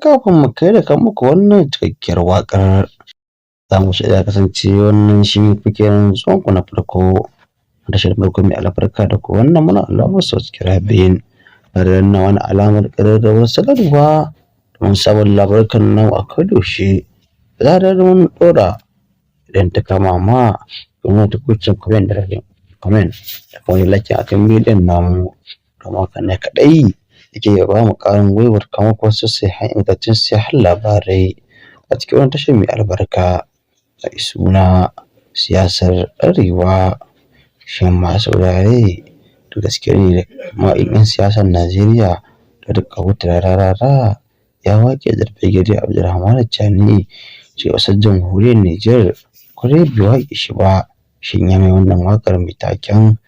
Kafin mu kai da muku wannan cikakkiyar waƙar za mu shaida kasance wannan shi kuke zuwan ku na farko tashar farko mai albarka da ku wannan muna alamar subscribing da danna wani alamar ƙararrawar sanarwa don sabon labarukan nan a kodayaushe da zarar mun ɗora idan ta kama ma domin ta kucin comment da comment da kuma yin like akan bidiyon namu don haka ne kaɗai yake ba mu ƙarin gwiwar kawo muku wasu ingantattun sahihan labarai a cikin wannan tashar mai albarka mai suna siyasar Arewa. Shin masu saurare da gaske ne ma'aikin siyasar Najeriya da duka wuta rarara ya waƙe da Brigadier Abdulrahman Chani ce wasu jamhuriyar Nijar kwarai bai waƙe shi ba. Shin ya mai wannan waƙar mai taken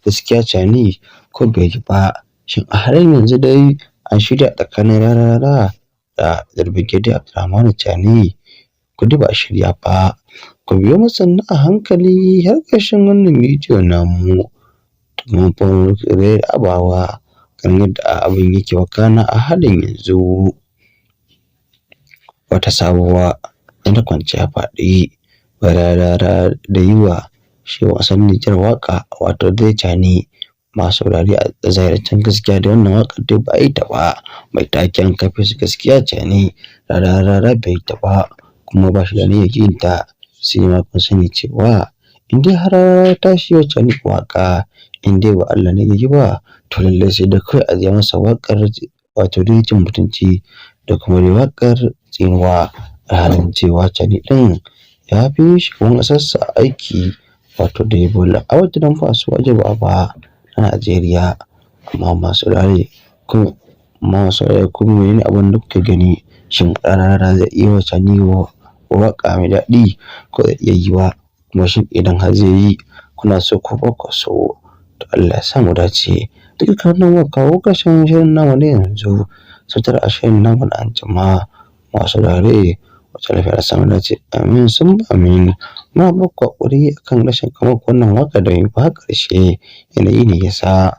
gaskiya Chani ko bai yi ba? Shin a halin yanzu dai an shirya tsakanin rarara da Brigadier Abdulrahman Chani ko dai ba a shirya ba? Ku biyo mu sannu a hankali har ƙarshen wannan bidiyo namu domin fara da abawa kan yadda abin yake wakana a halin yanzu. Wata sabuwa inda kwanciya faɗi rarara da yiwa shi wasan Nijar waƙa wato dai Chani masu saurare a zahircin gaskiya da wannan waƙar dai ba a yi ta ba mai taken kafin gaskiya Chani rarara bai yi ta ba kuma ba shi da niyyar yin ta sai ma kun sani cewa in dai har ta shi wa Chani waƙa in dai ba Allah ne ya yi ba to lallai sai da kai a yi masa waƙar wato dai jin mutunci da kuma dai waƙar tsinuwa a halin cewa Chani ɗin ya fi shugaban ƙasarsa aiki wato dai Bola Ahmed Tinubu a ba a Najeriya. Amma masu saurare kun menene abin da kuke gani? Shin rarara zai iya wa Chani waƙa mai daɗi ko zai iya yi wa? Kuma shin idan har zai yi kuna so ko ba ku so? To Allah ya sa mu dace. Duka kanin mu kawo ƙarshen shirin namu ne yanzu. Sautar a shirin namu na anjima masu saurare wacce lafiyar sama dace amin sun amin. Na ba ku haƙuri akan rashin kamar wannan waƙa da yi ba ƙarshe yanayi ne ya sa.